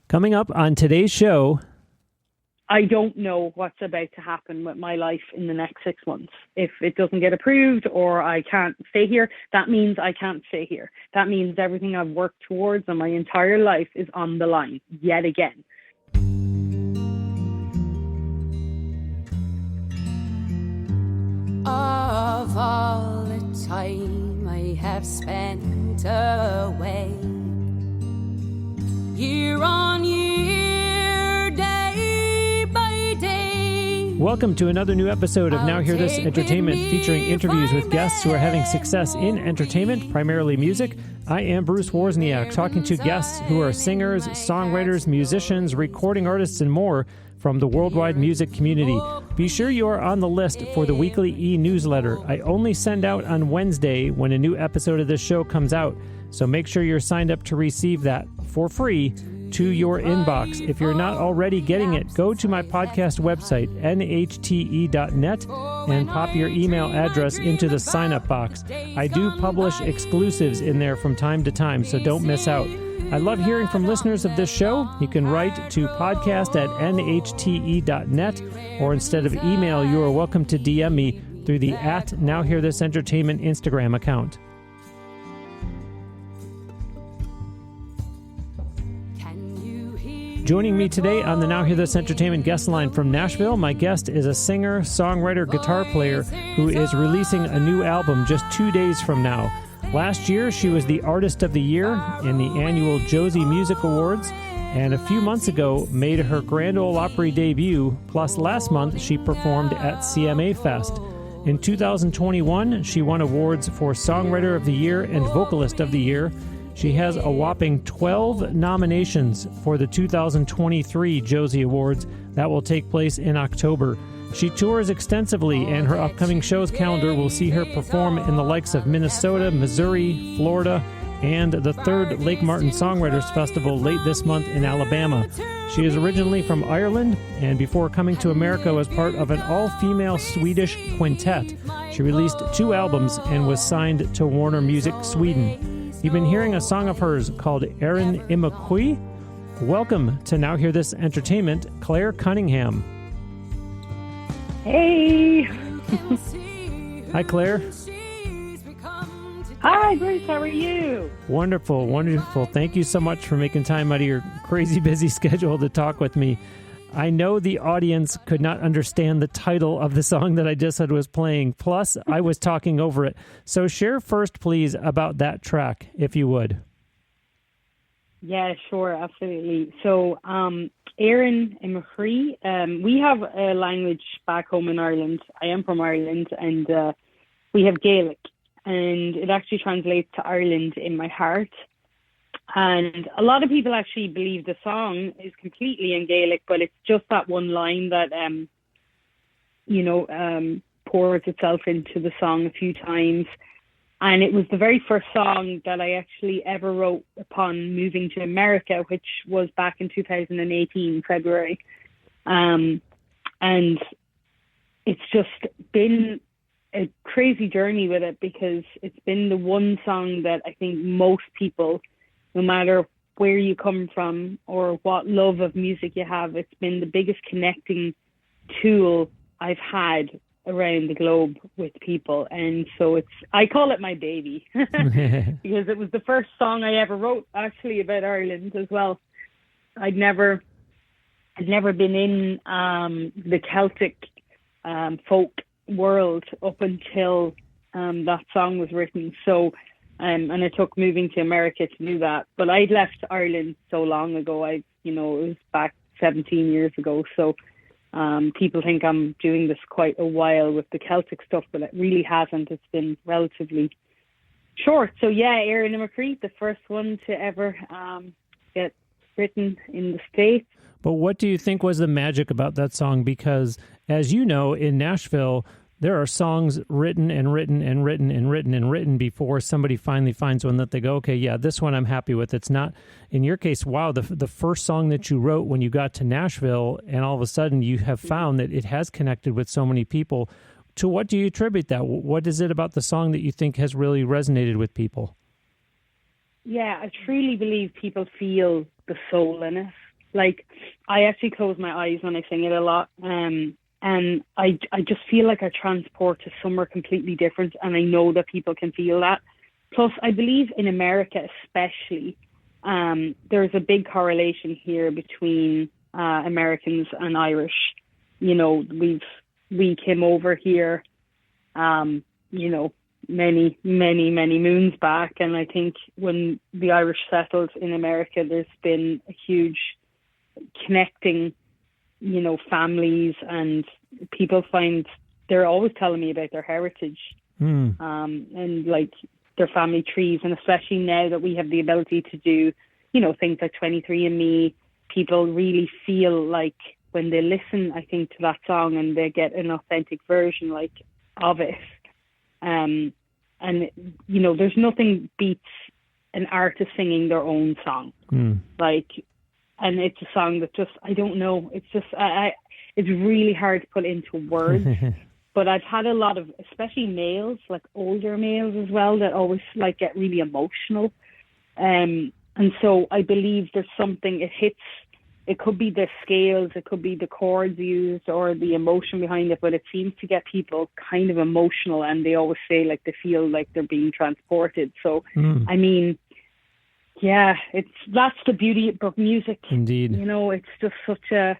Coming up on today's show... I don't know what's about to happen with my life in the next 6 months. If it doesn't get approved or I can't stay here, that means I can't stay here. That means everything I've worked towards and my entire life is on the line yet again. Of all the time I have spent away, year on year, day by day. Welcome to another new episode of Now Hear This Entertainment, featuring interviews with guests who are having success in entertainment, primarily music. I am Bruce Wozniak, talking to guests who are singers, songwriters, musicians, recording artists, and more from the worldwide music community. Be sure you are on the list for the weekly e-newsletter. I only send out on Wednesday when a new episode of this show comes out, so make sure you're signed up to receive that for free to your inbox. If you're not already getting it, go to my podcast website, NHTE.net, and pop your email address into the sign-up box. I do publish exclusives in there from time to time, so don't miss out. I love hearing from listeners of this show. You can write to podcast@nhte.net, or instead of email, you are welcome to DM me through the @NowHearThisEntertainment Instagram account. Joining me today on the Now Hear This Entertainment guest line from Nashville, my guest is a singer, songwriter, guitar player who is releasing a new album just 2 days from now. Last year, she was the Artist of the Year in the annual Josie Awards, and a few months ago made her Grand Ole Opry debut, plus last month she performed at CMA Fest. In 2021, she won awards for Songwriter of the Year and Vocalist of the Year. She has a whopping 12 nominations for the 2023 Josie Awards that will take place in October. She tours extensively, and her upcoming shows calendar will see her perform in the likes of Minnesota, Missouri, Florida, and the 3rd Lake Martin Songwriters Festival late this month in Alabama. She is originally from Ireland, and before coming to America was part of an all-female Swedish quintet. She released 2 albums and was signed to Warner Music Sweden. You've been hearing a song of hers called Year and Vocalist. Welcome to Now Hear This Entertainment, Clare Cunningham. Hey! Hi, Clare. Hi, Bruce. How are you? Wonderful, wonderful. Thank you so much for making time out of your crazy busy schedule to talk with me. I know the audience could not understand the title of the song that I just said was playing. Plus, I was talking over it. So share first, please, about that track, if you would. Yeah, sure. Absolutely. So, Year and Vocalist, we have a language back home in Ireland. I am from Ireland, and we have Gaelic, and it actually translates to Ireland in my heart. And a lot of people actually believe the song is completely in Gaelic, but it's just that one line that, pours itself into the song a few times. And it was the very first song that I actually ever wrote upon moving to America, which was back in 2018, February. And it's just been a crazy journey with it, because it's been the one song that I think most people, no matter where you come from or what love of music you have, it's been the biggest connecting tool I've had around the globe with people. And so I call it my baby because it was the first song I ever wrote actually about Ireland as well. I'd never been in the Celtic folk world up until that song was written. So and it took moving to America to do that. But I'd left Ireland so long ago. It was back 17 years ago. So people think I'm doing this quite a while with the Celtic stuff, but it really hasn't. It's been relatively short. So yeah, Year and Vocalist, the first one to ever get written in the States. But what do you think was the magic about that song? Because as you know, in Nashville, there are songs written before somebody finally finds one that they go, okay, yeah, this one I'm happy with. It's not, in your case, wow, the first song that you wrote when you got to Nashville, and all of a sudden you have found that it has connected with so many people. To what do you attribute that? What is it about the song that you think has really resonated with people? Yeah, I truly believe people feel the soul in it. Like, I actually close my eyes when I sing it a lot. And I just feel like I transport to somewhere completely different. And I know that people can feel that. Plus, I believe in America especially, there's a big correlation here between Americans and Irish. You know, we came over here, you know, many moons back. And I think when the Irish settled in America, there's been a huge connecting, you know, families, and people they're always telling me about their heritage, and like their family trees. And especially now that we have the ability to do, you know, things like 23andMe, people really feel like when they listen, I think, to that song and they get an authentic version like of it. And, you know, there's nothing beats an artist singing their own song. Like, and it's a song that just, I don't know, it's just, it's really hard to put into words. But I've had a lot of, especially males, like older males as well, that always like get really emotional. And so I believe there's something, it could be the scales, it could be the chords used or the emotion behind it, but it seems to get people kind of emotional, and they always say like they feel like they're being transported. So, I mean, yeah, that's the beauty of music. Indeed. You know, it's just such an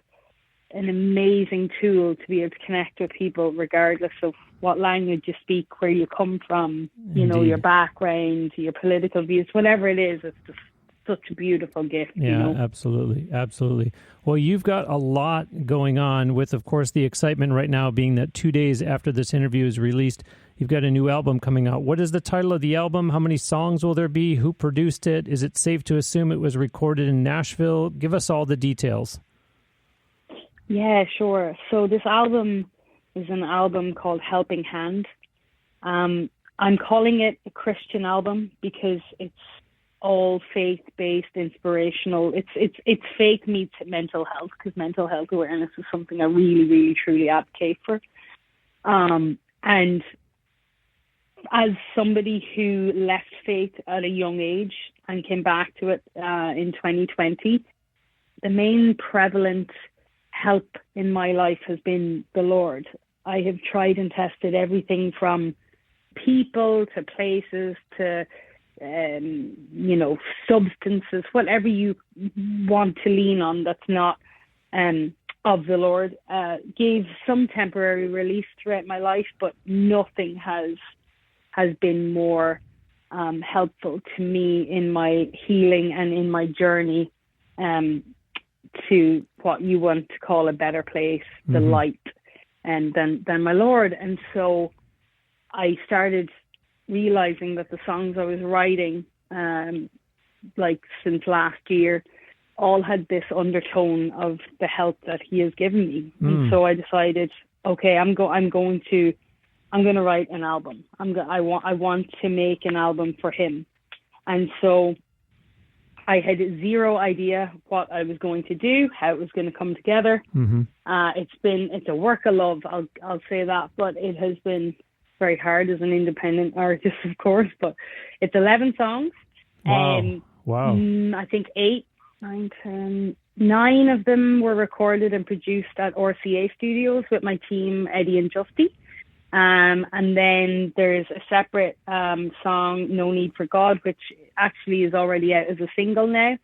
amazing tool to be able to connect with people regardless of what language you speak, where you come from, you know, your background, your political views, whatever it is. It's just such a beautiful gift. Yeah, you know? Absolutely. Well, you've got a lot going on with, of course, the excitement right now being that 2 days after this interview is released, you've got a new album coming out. What is the title of the album? How many songs will there be? Who produced it? Is it safe to assume it was recorded in Nashville? Give us all the details. Yeah, sure. So this album is an album called Helping Hand. I'm calling it a Christian album because it's all faith-based, inspirational. It's faith meets mental health, because mental health awareness is something I really, really, truly advocate for. And as somebody who left faith at a young age and came back to it in 2020, the main prevalent help in my life has been the Lord. I have tried and tested everything from people to places to you know, substances, whatever you want to lean on that's not of the Lord. Gave some temporary relief throughout my life, but nothing has been more helpful to me in my healing and in my journey to what you want to call a better place, the light, and than my Lord. And so I started realizing that the songs I was writing, like since last year, all had this undertone of the help that He has given me. And so I decided, okay, I'm going to write an album. I want to make an album for Him. And so I had zero idea what I was going to do, how it was going to come together. It's a work of love, I'll say that, but it has been very hard as an independent artist, of course. But it's 11 songs. Wow. I think 9 of them were recorded and produced at RCA Studios with my team, Eddie and Justy. And then there's a separate song, No Need for God, which actually is already out as a single now.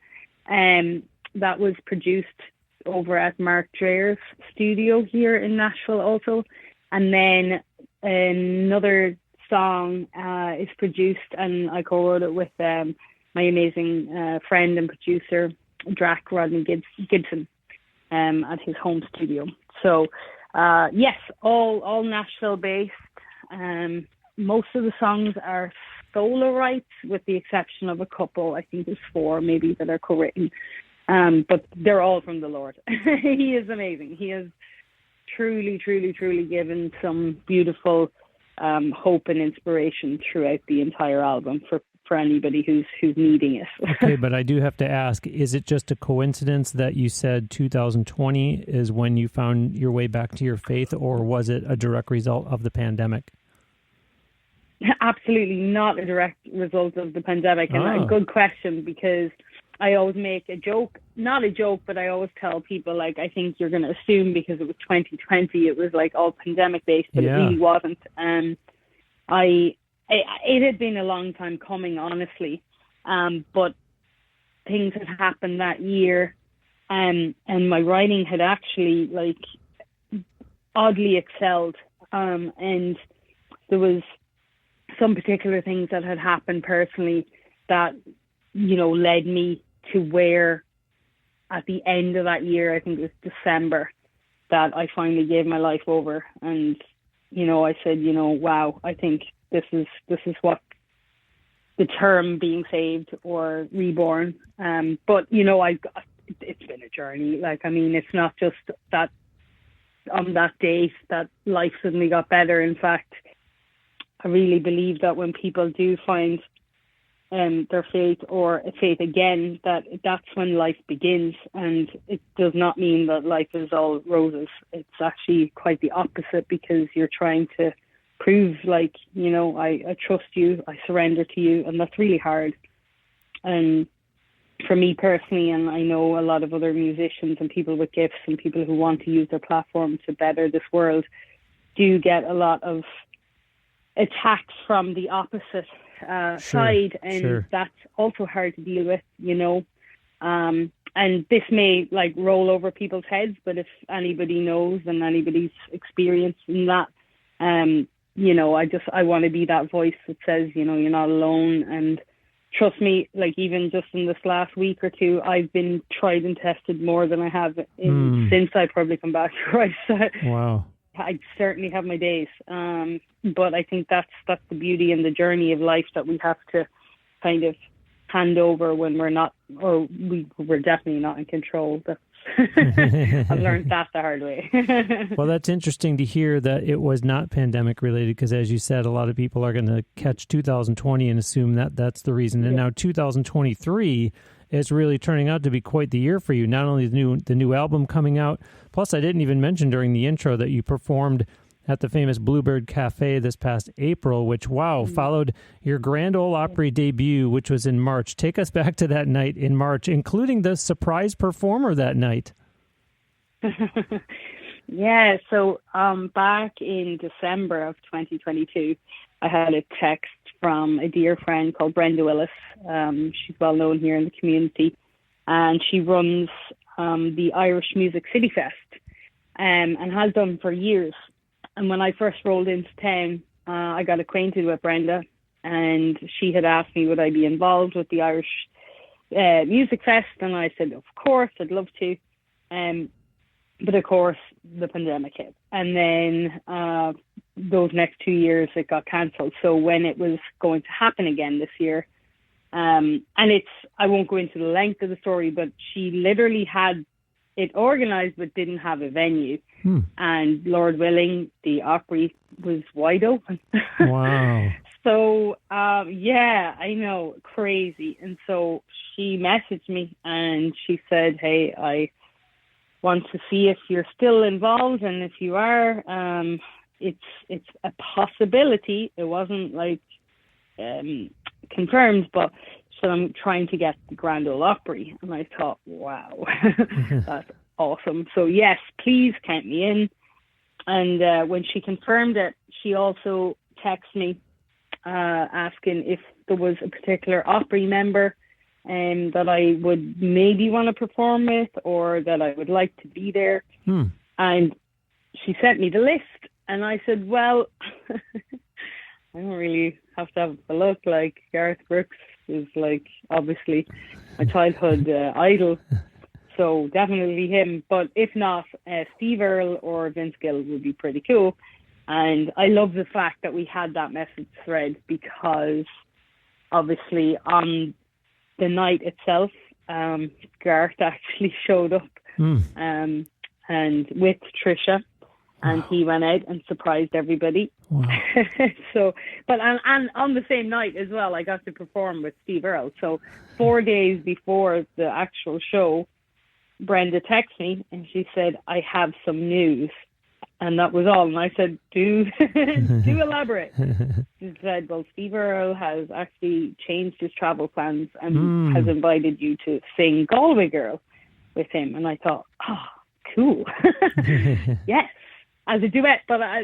That was produced over at Mark Dreher's studio here in Nashville also. And then another song is produced, and I co-wrote it with my amazing friend and producer, Drac Rodney Gibson, at his home studio. So, yes, all Nashville-based. Most of the songs are solo rights, with the exception of a couple. I think there's 4 maybe that are co-written. But they're all from the Lord. He is amazing. He has truly, truly, truly given some beautiful hope and inspiration throughout the entire album for anybody who's needing it. Okay, but I do have to ask, is it just a coincidence that you said 2020 is when you found your way back to your faith, or was it a direct result of the pandemic? Absolutely not a direct result of the pandemic. And a good question, because I always make a joke, not a joke, but I always tell people, like, I think you're going to assume because it was 2020, it was like all pandemic based, but it really wasn't. It had been a long time coming, honestly. But things had happened that year, and my writing had actually, like, oddly excelled. And there was some particular things that had happened personally that, you know, led me to where at the end of that year, I think it was December, that I finally gave my life over. And, you know, I said, you know, wow, I think this is what the term being saved or reborn. But, you know, it's been a journey. Like, I mean, it's not just that on that day that life suddenly got better. In fact, I really believe that when people do find their faith or faith again, that's when life begins. And it does not mean that life is all roses. It's actually quite the opposite, because you're trying to prove, like, you know, I trust you, I surrender to you, and that's really hard. And for me personally, and I know a lot of other musicians and people with gifts and people who want to use their platform to better this world, do get a lot of attacks from the opposite side, and that's also hard to deal with, you know. And this may, like, roll over people's heads, but if anybody knows and anybody's experienced in that, you know, I want to be that voice that says, you know, you're not alone. And trust me, like, even just in this last week or two, I've been tried and tested more than I have since I probably come back to write. Wow. I certainly have my days. But I think that's the beauty and the journey of life, that we have to kind of hand over when we're not, or we're definitely not in control. I've learned that the hard way. Well, that's interesting to hear that it was not pandemic related, because as you said, a lot of people are going to catch 2020 and assume that that's the reason. And now 2023 is really turning out to be quite the year for you. Not only the new album coming out, plus I didn't even mention during the intro that you performed at the famous Bluebird Cafe this past April, which, followed your Grand Ole Opry debut, which was in March. Take us back to that night in March, including the surprise performer that night. Yeah, so back in December of 2022, I had a text from a dear friend called Brenda Willis. She's well known here in the community, and she runs the Irish Music City Fest, and has done for years. And when I first rolled into town, I got acquainted with Brenda, and she had asked me would I be involved with the Irish Music Fest, and I said, of course, I'd love to. But of course, the pandemic hit. And then those next 2 years, it got cancelled. So when it was going to happen again this year, and I won't go into the length of the story, but she literally had it organized but didn't have a venue. And Lord willing, the Opry was wide open. Wow. So, yeah, I know, crazy. And so she messaged me and she said, hey, I want to see if you're still involved, and if you are, it's a possibility. It wasn't like confirmed, but so I'm trying to get the Grand Ole Opry. And I thought, wow, that's awesome. So yes, please count me in. And when she confirmed it, she also texted me asking if there was a particular Opry member that I would maybe want to perform with, or that I would like to be there. And she sent me the list, and I said, well, I don't really have to have a look. Like, Gareth Brooks is, like, obviously my childhood idol, so definitely him. But if not, Steve Earle or Vince Gill would be pretty cool. And I love the fact that we had that message thread, because obviously on the night itself, Gareth actually showed up and with Trisha, and he went out and surprised everybody. Wow. So, but and on the same night as well, I got to perform with Steve Earle. So 4 days before the actual show, Brenda texted me and she said, I have some news. And that was all. And I said, do elaborate. She said, well, Steve Earle has actually changed his travel plans and has invited you to sing Galway Girl with him. And I thought, oh, cool. Yes, as a duet. But I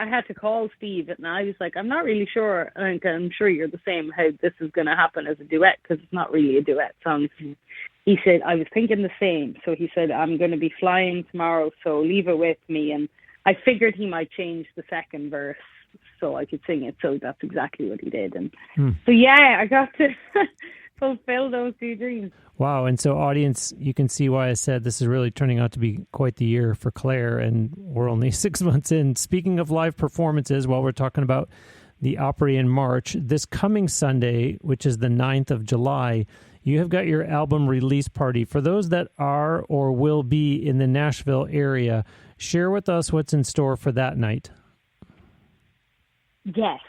had to call Steve, and I was like, I'm not really sure. I'm sure you're the same, how this is going to happen as a duet, because it's not really a duet song. He said, I was thinking the same. So he said, I'm going to be flying tomorrow, so leave it with me. And I figured he might change the second verse so I could sing it. So that's exactly what he did. And so, yeah, I got to fulfill those two dreams. Wow. And so, audience, you can see why I said this is really turning out to be quite the year for Clare, and we're only 6 months in. Speaking of live performances, while we're talking about the Opry in March, this coming Sunday, which is the 9th of July, you have got your album release party. For those that are or will be in the Nashville area, share with us what's in store for that night. Yes.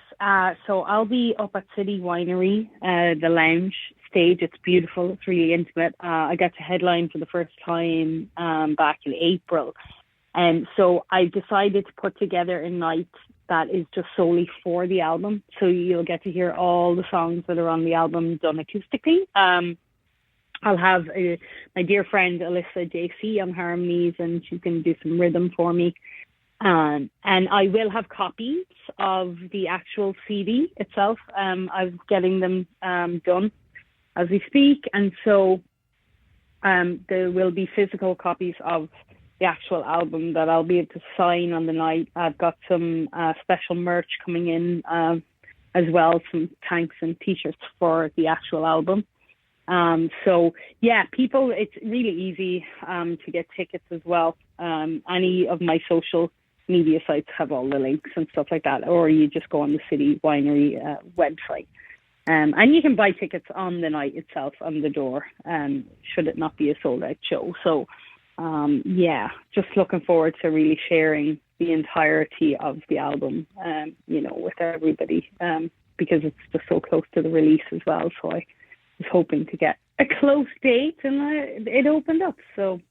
So I'll be up at City Winery, the lounge stage. It's beautiful. It's really intimate. I got to headline for the first time back in April. And so I decided to put together a night that is just solely for the album. So you'll get to hear all the songs that are on the album done acoustically. I'll have my dear friend Alyssa JC on harmonies, and she's going to do some rhythm for me. And I will have copies of the actual CD itself. I'm getting them done as we speak. And so there will be physical copies of the actual album that I'll be able to sign on the night. I've got some special merch coming in as well, some tanks and T-shirts for the actual album. So, yeah, people, it's really easy to get tickets as well. Any of my social media sites have all the links and stuff like that, or you just go on the City Winery website. And you can buy tickets on the night itself on the door, should it not be a sold-out show. So, yeah, just looking forward to really sharing the entirety of the album, with everybody, because it's just so close to the release as well. So I was hoping to get a close date, and it opened up. So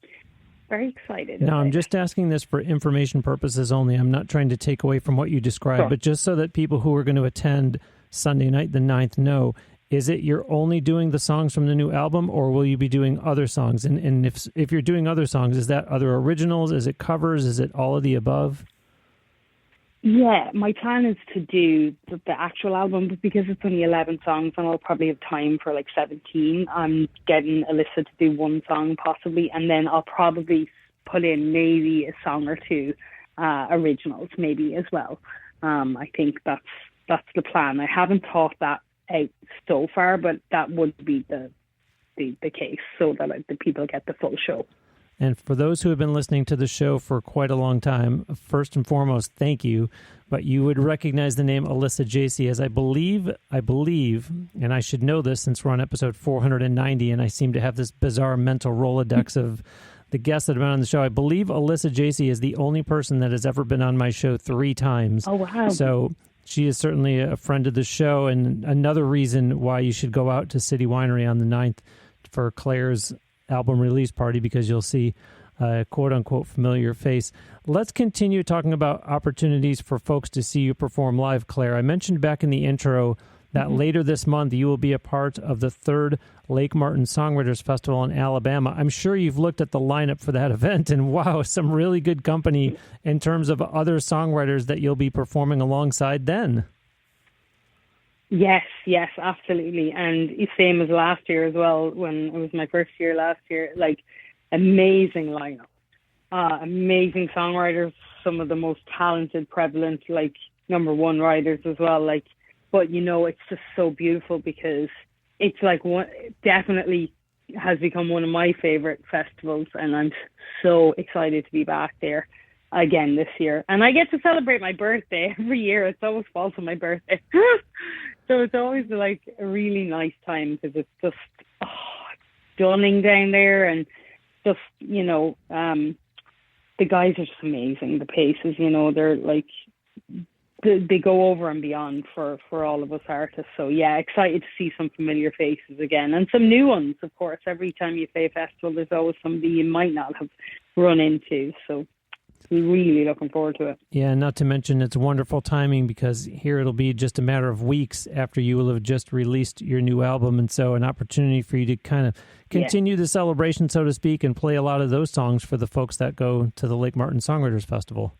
very excited. Now, I'm just asking this for information purposes only. I'm not trying to take away from what you described, Sure. But just so that people who are going to attend Sunday night, the 9th, know, is it you're only doing the songs from the new album, or will you be doing other songs? And if you're doing other songs, is that other originals? Is it covers? Is it all of the above? Yeah, my plan is to do the actual album, but because it's only 11 songs and I'll probably have time for like 17, I'm getting Alyssa to do one song possibly, and then I'll probably put in maybe a song or two originals maybe as well. I think that's the plan. I haven't thought that out so far, but that would be the case, so that the people get the full show. And for those who have been listening to the show for quite a long time, first and foremost, thank you. But you would recognize the name Alyssa JC, as I believe, and I should know this since we're on episode 490, and I seem to have this bizarre mental Rolodex of the guests that have been on the show. I believe Alyssa JC is the only person that has ever been on my show 3 times. Oh, wow. So she is certainly a friend of the show, and another reason why you should go out to City Winery on the 9th for Clare's album release party, because you'll see a quote-unquote familiar face. Let's continue talking about opportunities for folks to see you perform live, Clare. I mentioned back in the intro that later this month you will be a part of the 3rd Lake Martin Songwriters Festival in Alabama. I'm sure you've looked at the lineup for that event, and wow, some really good company in terms of other songwriters that you'll be performing alongside then. Yes, absolutely. And same as last year as well, when it was my first year last year, like amazing lineup, amazing songwriters, some of the most talented, prevalent, like number one writers as well. Like, but it's just so beautiful because it's like definitely has become one of my favorite festivals, and I'm so excited to be back there again this year. And I get to celebrate my birthday every year. It's always falls on my birthday. So it's always like a really nice time because it's just stunning down there, and just, the guys are just amazing. The paces, they're like, they go over and beyond for all of us artists. So yeah, excited to see some familiar faces again, and some new ones, of course. Every time you play a festival, there's always somebody you might not have run into. So really looking forward to it. Yeah, not to mention it's wonderful timing because here it'll be just a matter of weeks after you will have just released your new album. And so an opportunity for you to kind of continue the celebration, so to speak, and play a lot of those songs for the folks that go to the Lake Martin Songwriters Festival.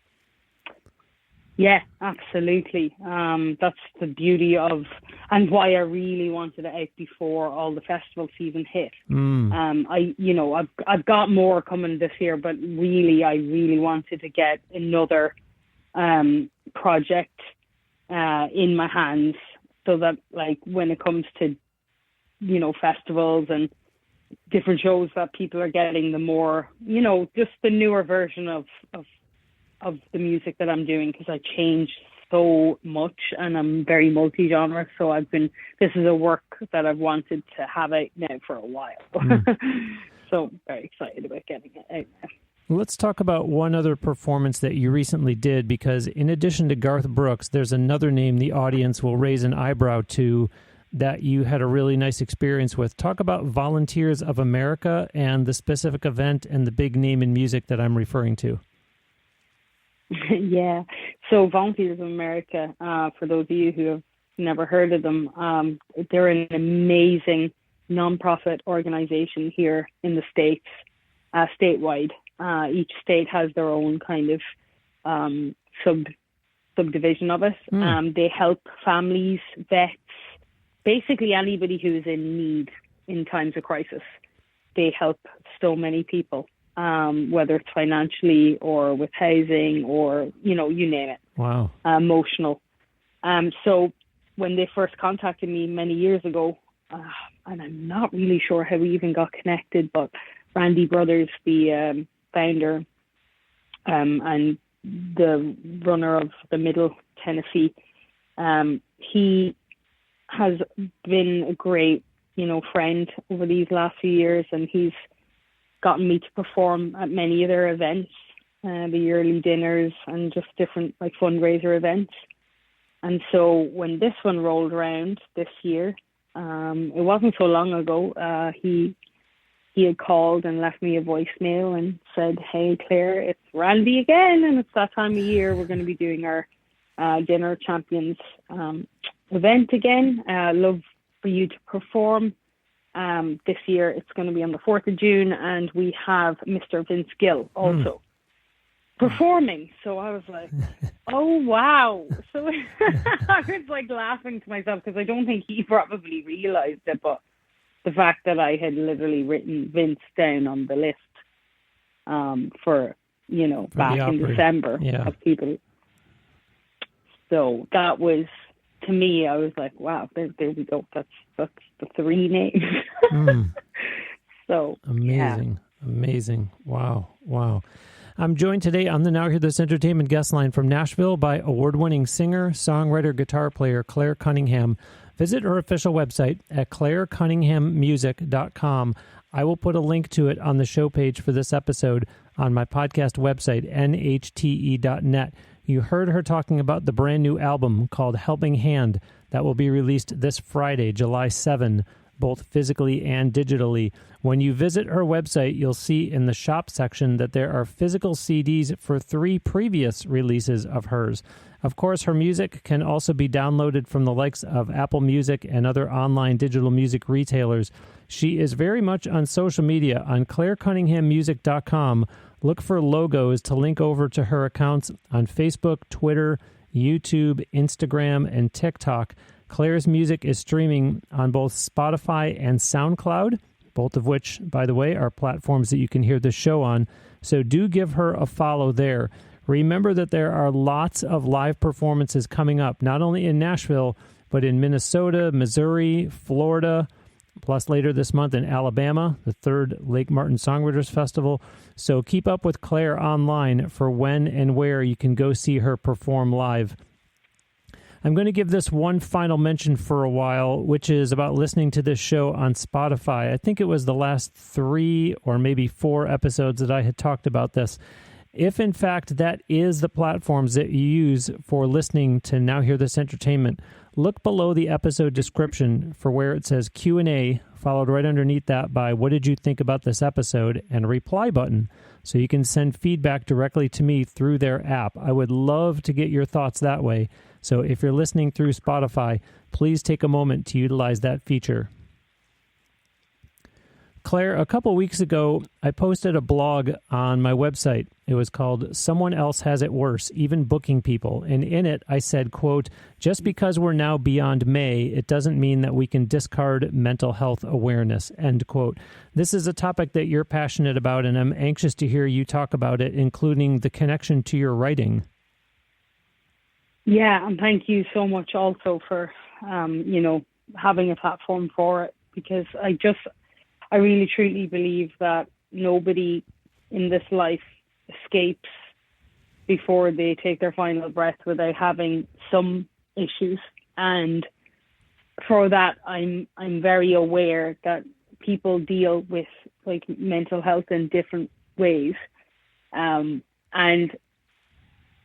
Yeah, absolutely. That's the beauty of, and why I really wanted it out before all the festival season hit. I've got more coming this year, but really, I really wanted to get another project in my hands, so that, like, when it comes to, festivals and different shows that people are getting, the more, just the newer version of the music that I'm doing, because I changed so much and I'm very multi-genre. So this is a work that I've wanted to have out now for a while. So I'm very excited about getting it out now. Let's talk about one other performance that you recently did, because in addition to Garth Brooks, there's another name the audience will raise an eyebrow to that you had a really nice experience with. Talk about Volunteers of America and the specific event and the big name in music that I'm referring to. Yeah. So Volunteers of America, for those of you who have never heard of them, they're an amazing nonprofit organization here in the States, statewide. Each state has their own kind of subdivision of it. They help families, vets, basically anybody who is in need in times of crisis. They help so many people. Whether it's financially or with housing or, you name it. Wow. Emotional. So when they first contacted me many years ago, and I'm not really sure how we even got connected, but Randy Brothers, the founder and the runner of the Middle Tennessee, he has been a great, friend over these last few years, and he's gotten me to perform at many of their events, the yearly dinners and just different fundraiser events. And so when this one rolled around this year, it wasn't so long ago, he had called and left me a voicemail and said, "Hey Claire, it's Randy again, and it's that time of year. We're going to be doing our Dinner Champions event again. Love for you to perform. This year it's going to be on the 4th of June, and we have Mr. Vince Gill also performing." So I was like, oh, wow. So I was laughing to myself, because I don't think he probably realized it, but the fact that I had literally written Vince down on the list for back in December of people. So that was, to me, I was like, wow, there we go. That's the 3 names. So amazing. Wow. I'm joined today on the Now Hear This Entertainment guest line from Nashville by award-winning singer, songwriter, guitar player Clare Cunningham. Visit her official website at clarecunningham.music.com. I will put a link to it on the show page for this episode on my podcast website, NHTE.net. You heard her talking about the brand new album called Helping Hand that will be released this Friday, July 7, both physically and digitally. When you visit her website, you'll see in the shop section that there are physical CDs for 3 previous releases of hers. Of course, her music can also be downloaded from the likes of Apple Music and other online digital music retailers. She is very much on social media on clarecunningham.music.com. Look for logos to link over to her accounts on Facebook, Twitter, YouTube, Instagram, and TikTok. Clare's music is streaming on both Spotify and SoundCloud, both of which, by the way, are platforms that you can hear the show on. So do give her a follow there. Remember that there are lots of live performances coming up, not only in Nashville, but in Minnesota, Missouri, Florida, plus later this month in Alabama, the 3rd Lake Martin Songwriters Festival. So keep up with Clare online for when and where you can go see her perform live. I'm going to give this one final mention for a while, which is about listening to this show on Spotify. I think it was the last 3 or maybe 4 episodes that I had talked about this. If, in fact, that is the platforms that you use for listening to Now Hear This Entertainment, look below the episode description for where it says Q&A, followed right underneath that by what did you think about this episode, and a reply button, so you can send feedback directly to me through their app. I would love to get your thoughts that way. So if you're listening through Spotify, please take a moment to utilize that feature. Claire, a couple weeks ago, I posted a blog on my website. It was called Someone Else Has It Worse, Even Booking People. And in it, I said, quote, just because we're now beyond May, it doesn't mean that we can discard mental health awareness, end quote. This is a topic that you're passionate about, and I'm anxious to hear you talk about it, including the connection to your writing. Yeah, and thank you so much also for, having a platform for it, because I really truly believe that nobody in this life escapes before they take their final breath without having some issues. And for that, I'm very aware that people deal with like mental health in different ways. And,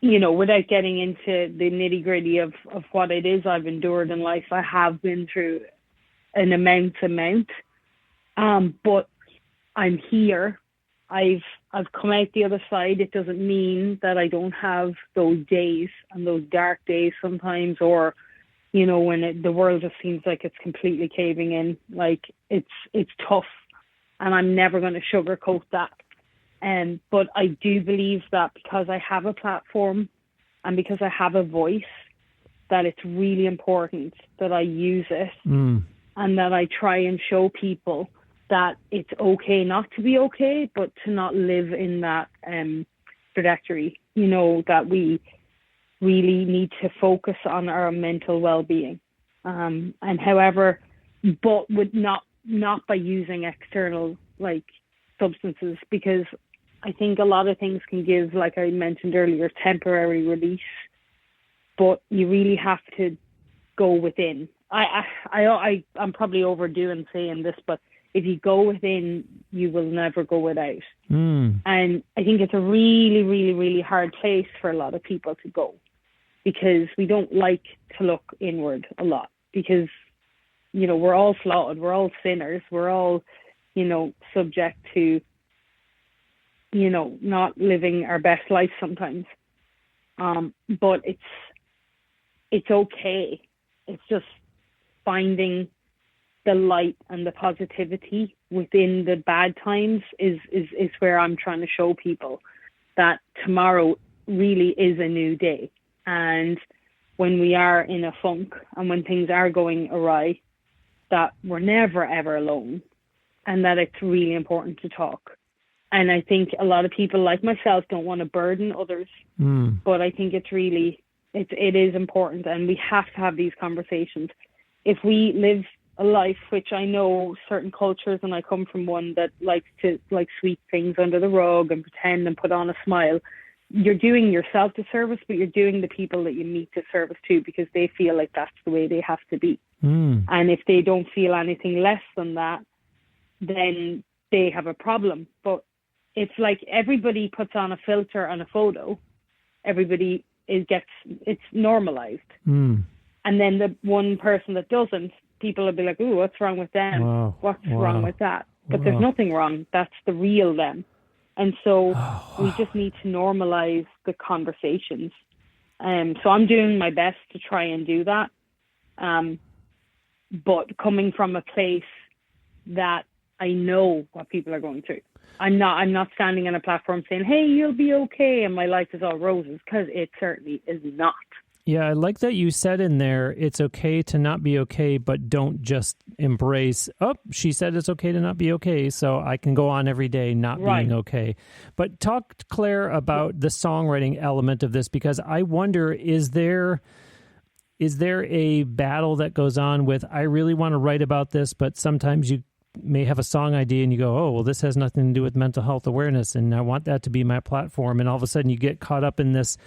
without getting into the nitty gritty of what it is I've endured in life, I have been through an immense amount. But I'm here. I've come out the other side. It doesn't mean that I don't have those days and those dark days sometimes, or, when the world just seems like it's completely caving in. Like it's tough, and I'm never going to sugarcoat that. But I do believe that because I have a platform and because I have a voice, that it's really important that I use it and that I try and show people that it's okay not to be okay, but to not live in that trajectory, that we really need to focus on our mental well-being. And however, but with not by using external substances, because I think a lot of things can give, like I mentioned earlier, temporary release, but you really have to go within. I'm probably overdoing saying this, but if you go within, you will never go without. And I think it's a really, really, really hard place for a lot of people to go, because we don't like to look inward a lot, because, we're all flawed. We're all sinners. We're all, subject to, not living our best life sometimes. But it's okay. It's just finding the light and the positivity within the bad times is where I'm trying to show people that tomorrow really is a new day. And when we are in a funk and when things are going awry, that we're never, ever alone, and that it's really important to talk. And I think a lot of people like myself don't want to burden others, but I think it is important, and we have to have these conversations. If we live a life, which I know certain cultures, and I come from one that likes to sweep things under the rug and pretend and put on a smile, you're doing yourself disservice, but you're doing the people that you meet disservice too, because they feel like that's the way they have to be. And if they don't feel anything less than that, then they have a problem. But it's like everybody puts on a filter on a photo, everybody it's normalized. And then the one person that doesn't, people will be like, ooh, what's wrong with them? Wow. What's wrong with that? But there's nothing wrong. That's the real them. And so we just need to normalize the conversations. So I'm doing my best to try and do that. But coming from a place that I know what people are going through. I'm not standing on a platform saying, hey, you'll be okay, and my life is all roses, because it certainly is not. Yeah, I like that you said in there, it's okay to not be okay, but don't just embrace, she said it's okay to not be okay, so I can go on every day not being okay. But talk, Claire, about the songwriting element of this, because I wonder, is there a battle that goes on with, I really want to write about this, but sometimes you may have a song idea and you go, oh, well, this has nothing to do with mental health awareness, and I want that to be my platform. And all of a sudden you get caught up in this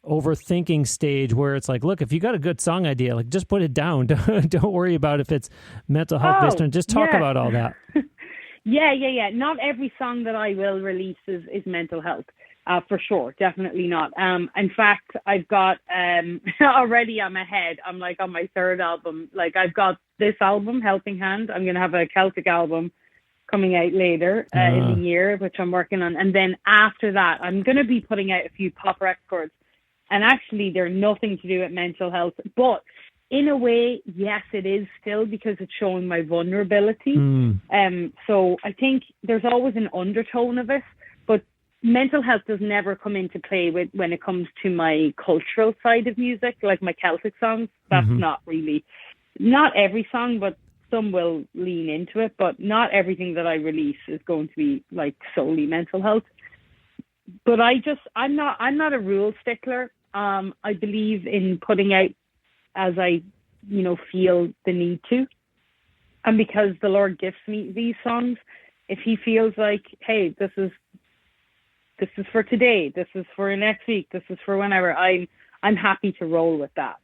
overthinking stage where it's like, look, if you got a good song idea, just put it down. Don't worry about if it's mental health based on, just talk about all that. Yeah. Not every song that I will release is mental health, for sure. Definitely not. In fact, I've got, already I'm ahead. I'm like on my third album. Like I've got this album, Helping Hand. I'm going to have a Celtic album coming out later in the year, which I'm working on. And then after that, I'm going to be putting out a few pop records. And actually, they're nothing to do with mental health. But in a way, yes, it is still, because it's showing my vulnerability. So I think there's always an undertone of it. But mental health does never come into play when it comes to my cultural side of music, like my Celtic songs. That's not every song, but some will lean into it, but not everything that I release is going to be like solely mental health. But I'm not a rule stickler. I believe in putting out as I, feel the need to. And because the Lord gives me these songs, if he feels like, hey, this is for today, this is for next week, this is for whenever, I'm happy to roll with that.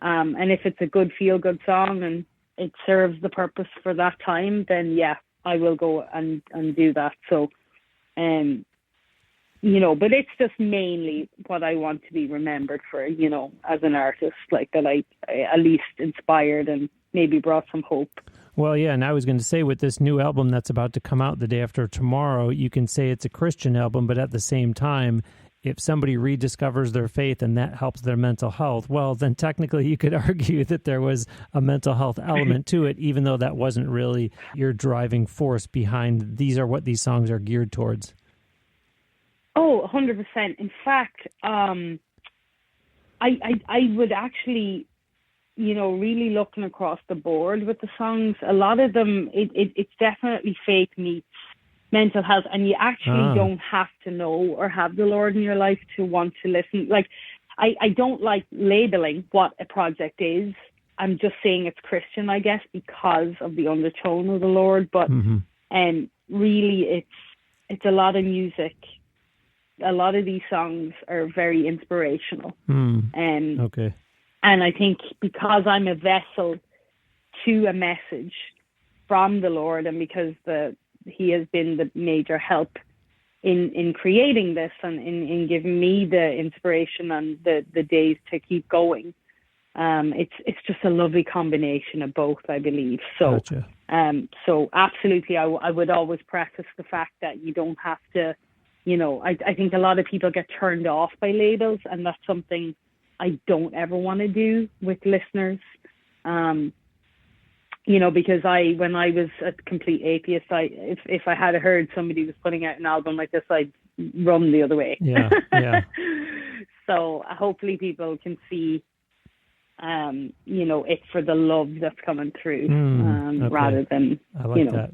And if it's a good feel-good song and it serves the purpose for that time, then yeah, I will go and do that. So, but it's just mainly what I want to be remembered for, as an artist, like that I at least inspired and maybe brought some hope. Well, yeah, and I was going to say, with this new album that's about to come out the day after tomorrow, you can say it's a Christian album, but at the same time, if somebody rediscovers their faith and that helps their mental health, well, then technically you could argue that there was a mental health element to it, even though that wasn't really your driving force behind these are what these songs are geared towards. Oh, 100%. In fact, I would actually, really looking across the board with the songs, a lot of them, it's definitely faith meets mental health, and you actually don't have to know or have the Lord in your life to want to listen. Like, I don't like labeling what a project is. I'm just saying it's Christian, I guess, because of the undertone of the Lord. But really, it's a lot of music. A lot of these songs are very inspirational. Okay. And I think because I'm a vessel to a message from the Lord, and because he has been the major help in creating this and in giving me the inspiration and the days to keep going. It's just a lovely combination of both, I believe. So, gotcha. So absolutely, I would always preface the fact that you don't have to, I think a lot of people get turned off by labels, and that's something I don't ever want to do with listeners. Because when I was a complete atheist, if I had heard somebody was putting out an album like this, I'd run the other way. Yeah. So hopefully people can see, it for the love that's coming through, okay. Rather than,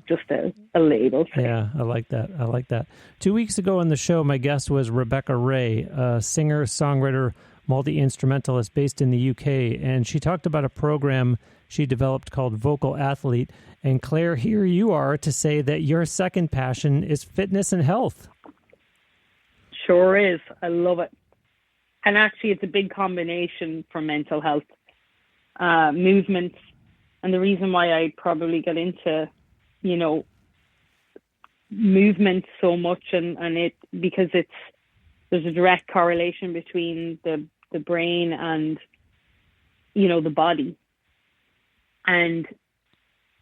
just a label. Yeah, I like that. 2 weeks ago on the show, my guest was Rebecca Ray, a singer, songwriter, multi-instrumentalist based in the UK, and she talked about a program she developed called Vocal Athlete. And Claire, here you are to say that your second passion is fitness and health. Sure is. I love it. And actually, it's a big combination for mental health, movement. And the reason why I probably got into, movement so much and it, because there's a direct correlation between the brain and, the body. And,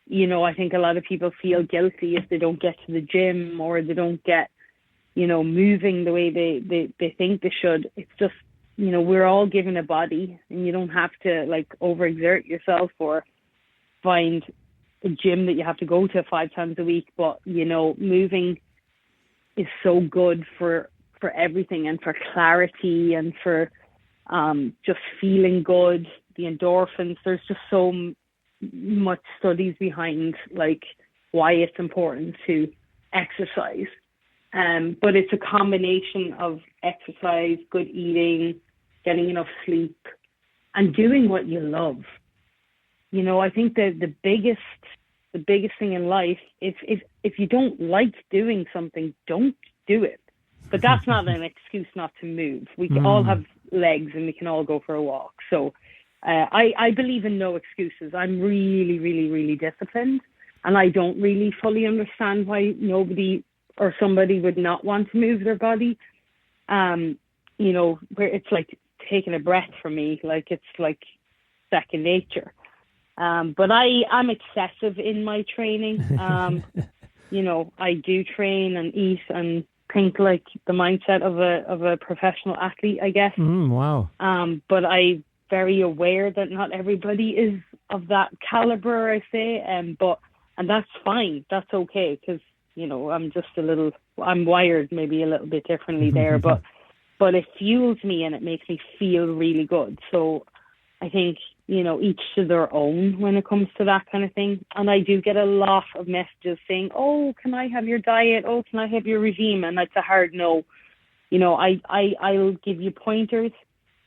I think a lot of people feel guilty if they don't get to the gym or they don't get, moving the way they think they should. It's just, we're all given a body, and you don't have to overexert yourself or find a gym that you have to go to 5 times a week. But, moving is so good for everything, and for clarity, and for just feeling good, the endorphins. There's just so much studies behind why it's important to exercise. But it's a combination of exercise, good eating, getting enough sleep, and doing what you love. I think that the biggest thing in life, if you don't like doing something, don't do it. But that's not an excuse not to move. We can all have legs, and we can all go for a walk. So I believe in no excuses. I'm really, really, really disciplined. And I don't really fully understand why nobody or somebody would not want to move their body. You know, where it's like taking a breath for me, like it's like second nature. But I'm excessive in my training. You know, I do train and eat and think like the mindset of a professional athlete, I guess. Wow. But I'm very aware that not everybody is of that caliber, I say. And that's fine. That's okay. Because, you know, I'm wired maybe a little bit differently there, but it fuels me and it makes me feel really good. So I think, you know, each to their own when it comes to that kind of thing. And I do get a lot of messages saying, oh, can I have your diet? Oh, can I have your regime? And that's a hard no. You know, I'll give you pointers,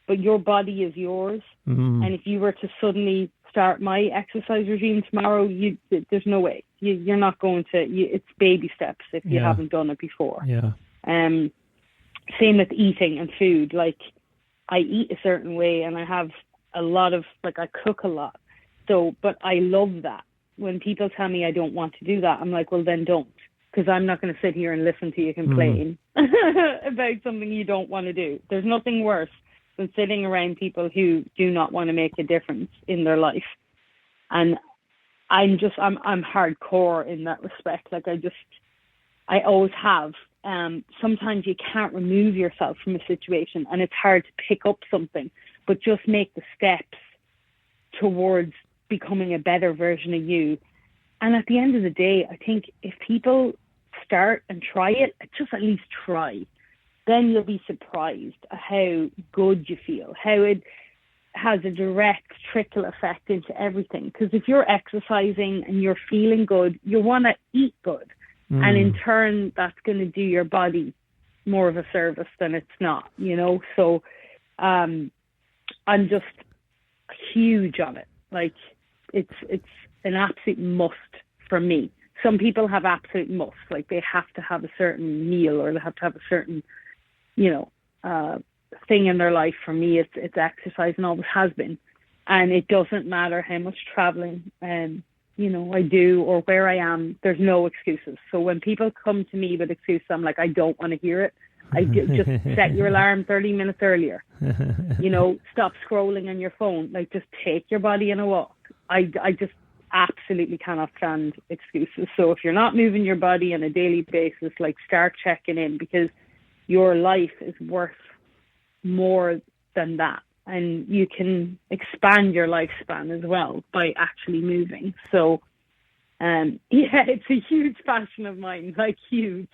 but your body is yours. And if you were to suddenly start my exercise regime tomorrow, there's no way. You're not going to, it's baby steps if you haven't done it before. Yeah. Same with eating and food. Like, I eat a certain way and I have a lot of, like, I cook a lot. So, but I love that. When people tell me I don't want to do that, I'm like, well, then don't. Because I'm not going to sit here and listen to you complain about something you don't want to do. There's nothing worse than sitting around people who do not want to make a difference in their life. And I'm hardcore in that respect. Like, I always have. Sometimes you can't remove yourself from a situation and it's hard to pick up something, but just make the steps towards becoming a better version of you. And at the end of the day, I think if people start and try it, just at least try, then you'll be surprised at how good you feel, how it has a direct trickle effect into everything. Because if you're exercising and you're feeling good, you want to eat good. And in turn, that's going to do your body more of a service than it's not, you know? So I'm just huge on it. Like, it's an absolute must for me. Some people have absolute must, like they have to have a certain meal or they have to have a certain, you know, thing in their life. For me, it's exercise and always has been. And it doesn't matter how much traveling you know, I do or where I am, there's no excuses. So when people come to me with excuses, I'm like, I don't want to hear it. Just set your alarm 30 minutes earlier. You know, stop scrolling on your phone. Like, just take your body on a walk. I just absolutely cannot stand excuses. So if you're not moving your body on a daily basis, like, start checking in, because your life is worth more than that. And you can expand your lifespan as well by actually moving. So, it's a huge passion of mine, like, huge.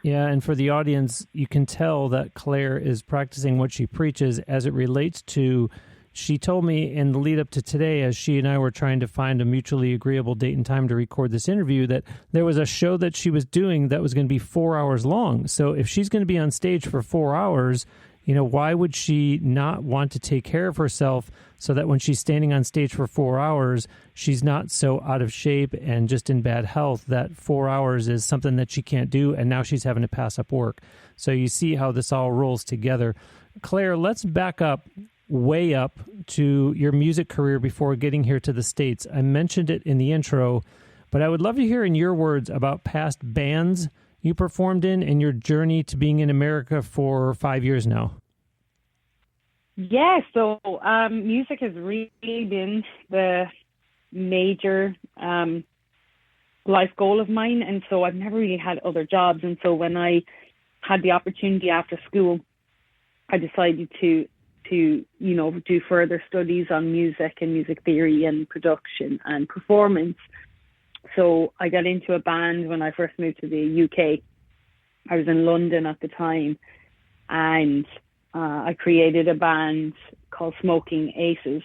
Yeah, and for the audience, you can tell that Clare is practicing what she preaches as it relates to, she told me in the lead up to today, as she and I were trying to find a mutually agreeable date and time to record this interview, that there was a show that she was doing that was going to be 4 hours long. So if she's going to be on stage for 4 hours, you know, why would she not want to take care of herself so that when she's standing on stage for 4 hours, she's not so out of shape and just in bad health that 4 hours is something that she can't do, and now she's having to pass up work. So you see how this all rolls together. Clare, let's back up, way up to your music career before getting here to the States. I mentioned it in the intro, but I would love to hear in your words about past bands you performed in and your journey to being in America for 5 years now. Yeah, so music has really been the major life goal of mine, and so I've never really had other jobs. And so when I had the opportunity after school, I decided to you know, do further studies on music and music theory and production and performance. So I got into a band when I first moved to the UK. I was in London at the time, and I created a band called Smoking Aces,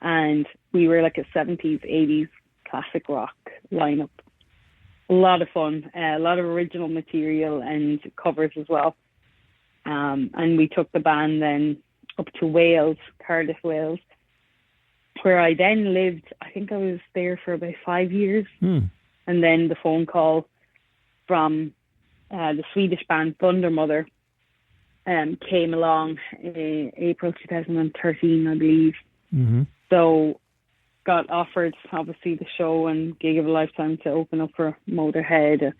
and we were like a 70s, 80s classic rock lineup. A lot of fun, a lot of original material and covers as well. And we took the band then up to Wales, Cardiff, Wales, where I then lived. I think I was there for about 5 years. And then the phone call from the Swedish band Thunder Mother came along in April 2013, I believe. So got offered, obviously, the show and gig of a lifetime to open up for Motorhead,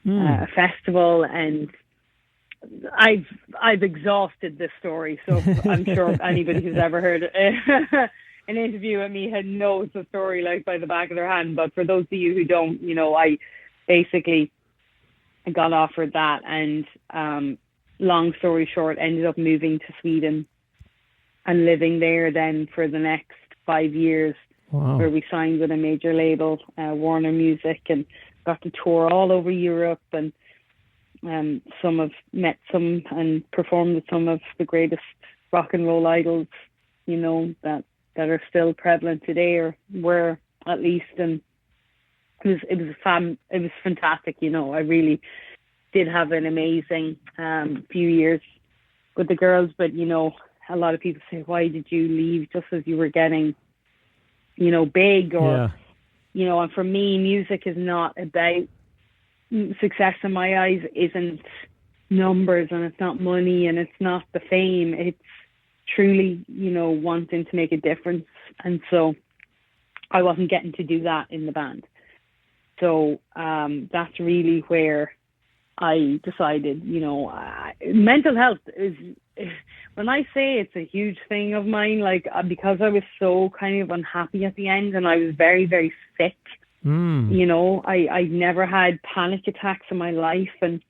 a festival, and I've exhausted this story, so I'm sure anybody who's ever heard an interview with me knows the story like by the back of their hand. But for those of you who don't, I basically got offered that, and long story short, ended up moving to Sweden and living there then for the next 5 years. Wow. Where we signed with a major label, Warner Music, and got to tour all over Europe, and met some and performed with some of the greatest rock and roll idols, that are still prevalent today, or were at least. And it was fantastic. I really did have an amazing few years with the girls. But a lot of people say, why did you leave just as you were getting big? Or and for me, music is not about success. In my eyes, isn't numbers, and it's not money, and it's not the fame. It's truly wanting to make a difference. And so I wasn't getting to do that in the band. So that's really where I decided, mental health is, when I say it's a huge thing of mine, because I was so kind of unhappy at the end, and I was very, very sick. I never had panic attacks in my life, and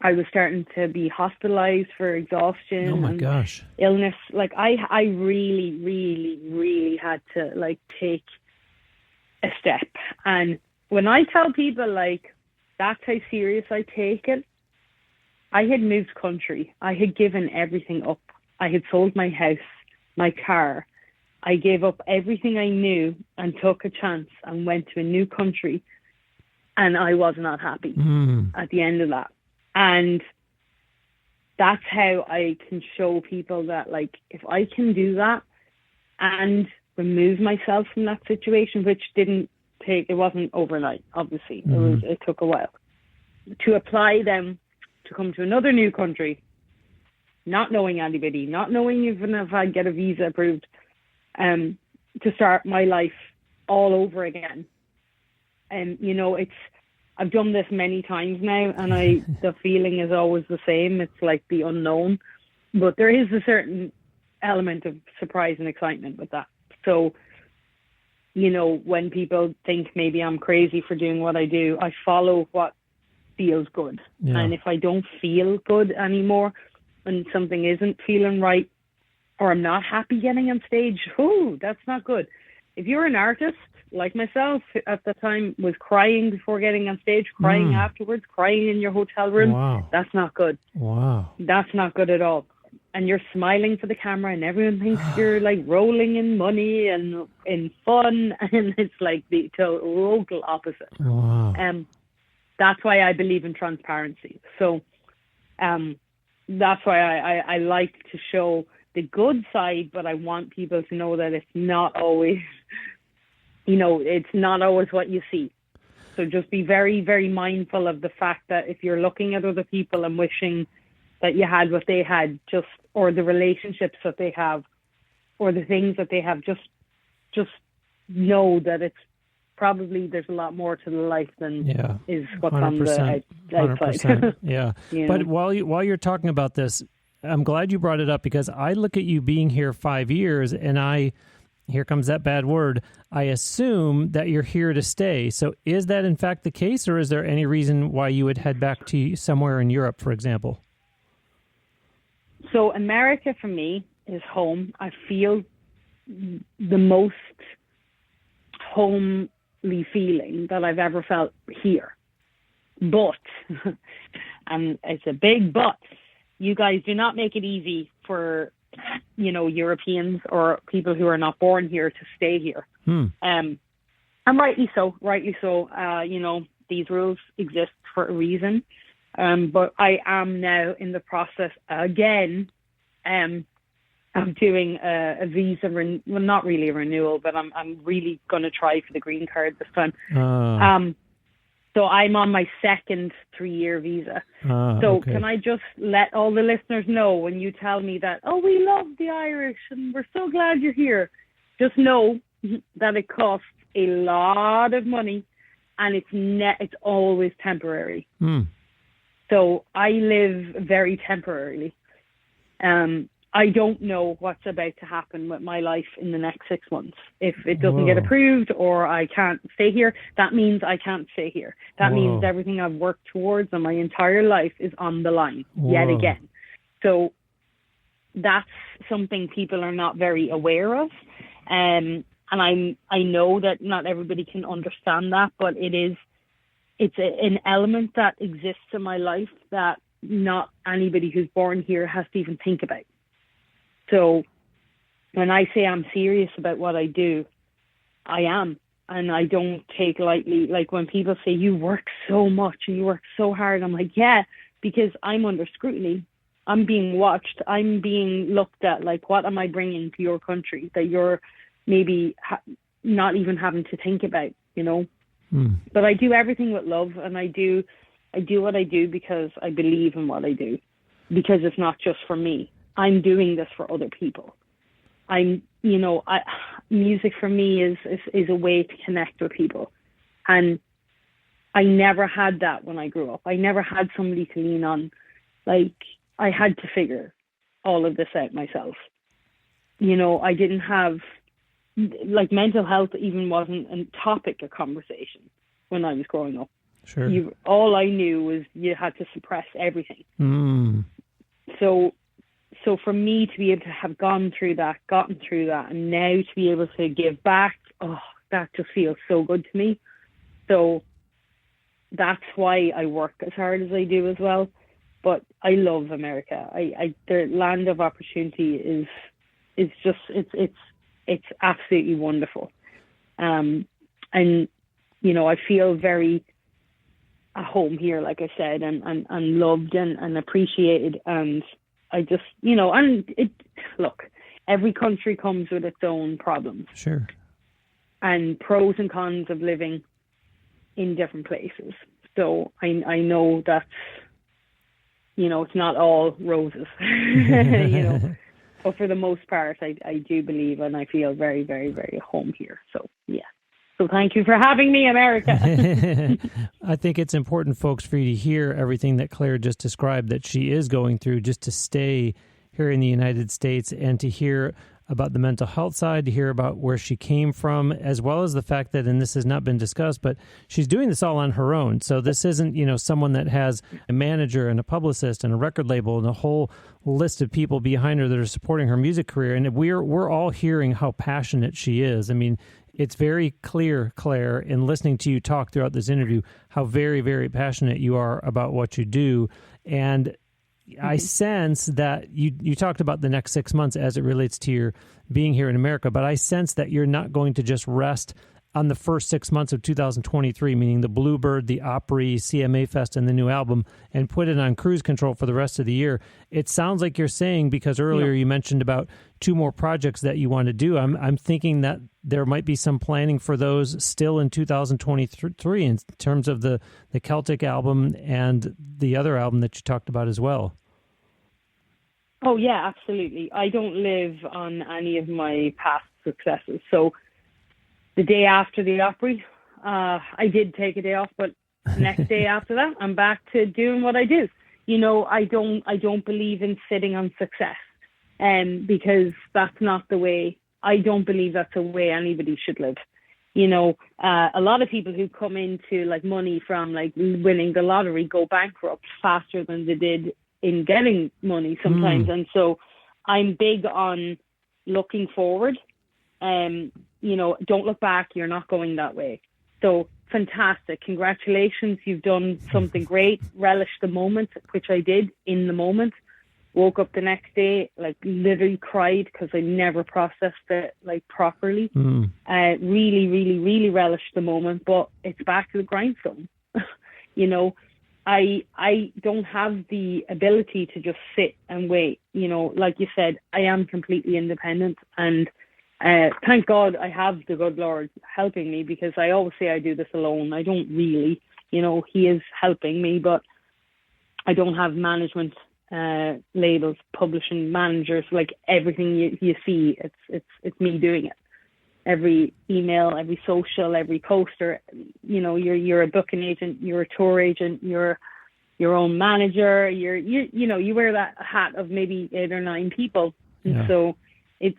I was starting to be hospitalized for exhaustion. Oh my gosh. Illness. I really, really, really had to take a step. And when I tell people that's how serious I take it, I had moved country. I had given everything up. I had sold my house, my car. I gave up everything I knew and took a chance and went to a new country. And I was not happy at the end of that. And that's how I can show people that, if I can do that and remove myself from that situation, which it wasn't overnight, obviously. It took a while. To apply them to come to another new country, not knowing anybody, not knowing even if I'd get a visa approved, to start my life all over again. And, I've done this many times now, and the feeling is always the same. It's like the unknown, but there is a certain element of surprise and excitement with that. So, when people think maybe I'm crazy for doing what I do, I follow what feels good. Yeah. And if I don't feel good anymore, and something isn't feeling right, or I'm not happy getting on stage, that's not good. If you're an artist, like myself at the time, was crying before getting on stage, crying afterwards, crying in your hotel room, that's not good. Wow. That's not good at all. And you're smiling for the camera, and everyone thinks you're rolling in money and in fun, and it's the total opposite. Wow. That's why I believe in transparency. So that's why I like to show the good side, but I want people to know that it's not always, it's not always what you see. So just be very, very mindful of the fact that if you're looking at other people and wishing that you had what they had, or the relationships that they have, or the things that they have, just know that it's probably there's a lot more to the life than is what's on the outside. Yeah. But while you're talking about this, I'm glad you brought it up, because I look at you being here 5 years, and here comes that bad word, I assume that you're here to stay. So is that in fact the case, or is there any reason why you would head back to somewhere in Europe, for example? So America for me is home. I feel the most homely feeling that I've ever felt here. But, and it's a big but, you guys do not make it easy for, Europeans or people who are not born here to stay here. And rightly so. These rules exist for a reason. But I am now in the process again of doing a visa, not really a renewal, but I'm really going to try for the green card this time. So I'm on my second 3-year visa. Okay. Can I just let all the listeners know, when you tell me that, we love the Irish and we're so glad you're here, just know that it costs a lot of money, and it's always temporary. So I live very temporarily. I don't know what's about to happen with my life in the next 6 months. If it doesn't get approved or I can't stay here, that means I can't stay here. That means everything I've worked towards in my entire life is on the line yet again. So that's something people are not very aware of. And I know that not everybody can understand that, but it's an element that exists in my life that not anybody who's born here has to even think about. So when I say I'm serious about what I do, I am. And I don't take lightly, like when people say you work so much and you work so hard, I'm like, yeah, because I'm under scrutiny. I'm being watched. I'm being looked at like, what am I bringing to your country that you're maybe not even having to think about, you know? But I do everything with love, and I do what I do because I believe in what I do, because it's not just for me. I'm doing this for other people. Music for me is a way to connect with people. And I never had that when I grew up. I never had somebody to lean on. Like, I had to figure all of this out myself. You know, I didn't have, like, mental health even wasn't a topic of conversation when I was growing up. Sure. All I knew was you had to suppress everything. So for me to be able to have gotten through that, and now to be able to give back, that just feels so good to me. So that's why I work as hard as I do as well. But I love America. The land of opportunity is just, it's absolutely wonderful. And, you know, I feel very at home here, like I said, and loved and appreciated. And I just, you know, look, every country comes with its own problems. Sure. And pros and cons of living in different places. So I know that, you know, it's not all roses, you know, but for the most part, I do believe, and I feel very, very, very at home here. So, yeah. So thank you for having me, America. I think it's important, folks, for you to hear everything that Clare just described that she is going through, just to stay here in the United States and to hear about the mental health side, to hear about where she came from, as well as the fact that, and this has not been discussed, but she's doing this all on her own. So this isn't, you know, someone that has a manager and a publicist and a record label and a whole list of people behind her that are supporting her music career. And we're all hearing how passionate she is. I mean, it's very clear, Clare, in listening to you talk throughout this interview, how very, very passionate you are about what you do. And I sense that you talked about the next 6 months as it relates to your being here in America, but I sense that you're not going to just rest on the first 6 months of 2023, meaning the Bluebird, the Opry, CMA Fest, and the new album, and put it on cruise control for the rest of the year. It sounds like you're saying, because earlier you mentioned about 2 more projects that you want to do. I'm thinking that there might be some planning for those still in 2023 in terms of the Celtic album and the other album that you talked about as well. Oh, yeah, absolutely. I don't live on any of my past successes. So the day after the Opry, I did take a day off, but the next day after that, I'm back to doing what I do. You know, I don't believe in sitting on success, because that's not the way. I don't believe that's the way anybody should live. You know, a lot of people who come into like money from like winning the lottery go bankrupt faster than they did in getting money sometimes. And so I'm big on looking forward. You know, don't look back. You're not going that way. So fantastic. Congratulations. You've done something great. Relish the moment, which I did in the moment. Woke up the next day, like literally cried because I never processed it like properly. Really, really, really relished the moment, but it's back to the grindstone. You know, I don't have the ability to just sit and wait. You know, like you said, I am completely independent, and thank God I have the good Lord helping me, because I always say I do this alone. I don't really, you know, He is helping me, but I don't have management, labels, publishing managers, like everything you see, it's me doing it. every email, every social, every poster. You know, you're a booking agent, you're a tour agent, you're your own manager, you wear that hat of maybe 8 or 9 people. And so it's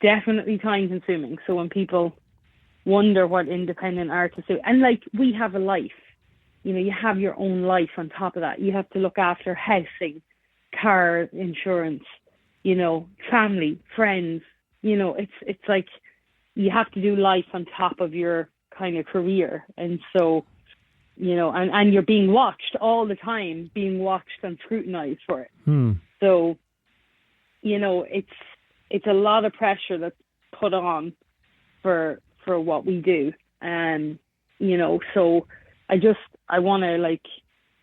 definitely time consuming. So when people wonder what independent artists do, and like, we have a life, you know, you have your own life on top of that. You have to look after housing, car insurance, you know, family, friends, you know, it's like you have to do life on top of your kind of career. And so, you know, and you're being watched all the time, being watched and scrutinized for it. So, you know, it's a lot of pressure that's put on for what we do. And, you know, so I want to like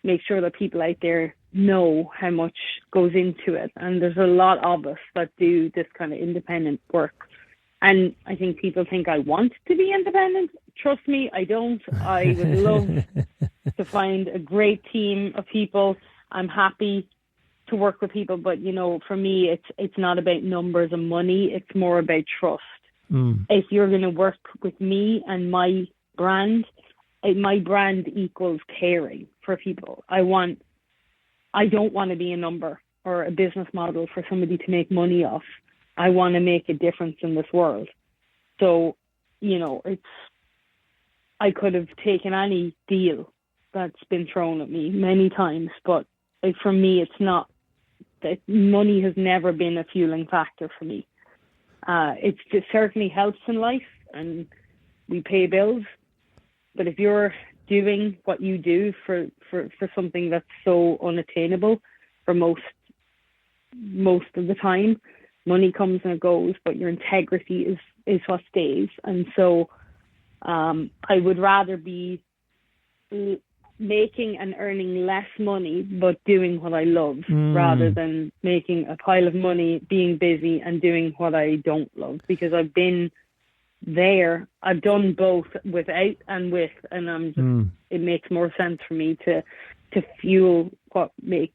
make sure that people out there know how much goes into it. And there's a lot of us that do this kind of independent work. And I think people think I want to be independent. Trust me, I don't. I would love to find a great team of people. I'm happy to work with people, but you know, for me, it's not about numbers and money. It's more about trust. If you're going to work with me and my brand equals caring for people. I don't want to be a number or a business model for somebody to make money off. I want to make a difference in this world. So, you know, I could have taken any deal that's been thrown at me many times, but for me, it's not. That money has never been a fueling factor for me. It certainly helps in life, and we pay bills. But if you're doing what you do for something that's so unattainable for most of the time, money comes and it goes, but your integrity is what stays. And so I would rather be making and earning less money but doing what I love, rather than making a pile of money, being busy and doing what I don't love, because I've been there. I've done both, without and with, and it makes more sense for me to fuel what makes,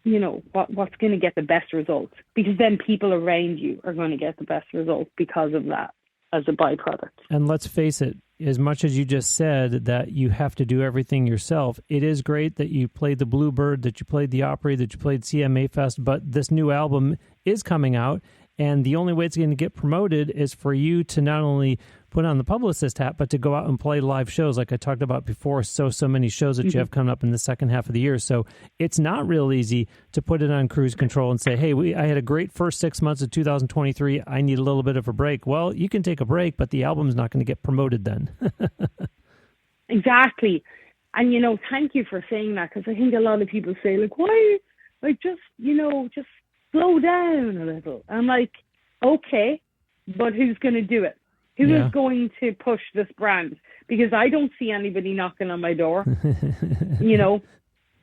you know, what's going to get the best results, because then people around you are going to get the best results because of that as a byproduct. And let's face it, as much as you just said that you have to do everything yourself, it is great that you played the Bluebird, that you played the Opry, that you played CMA Fest, but this new album is coming out, and the only way it's going to get promoted is for you to not only put on the publicist hat, but to go out and play live shows like I talked about before, so many shows that you have coming up in the second half of the year. So it's not real easy to put it on cruise control and say, hey, I had a great first 6 months of 2023. I need a little bit of a break. Well, you can take a break, but the album's not going to get promoted then. Exactly. And, you know, thank you for saying that, because I think a lot of people say, like, why, like, just slow down a little. I'm like, okay, but who's going to do it? Who is going to push this brand? Because I don't see anybody knocking on my door, you know,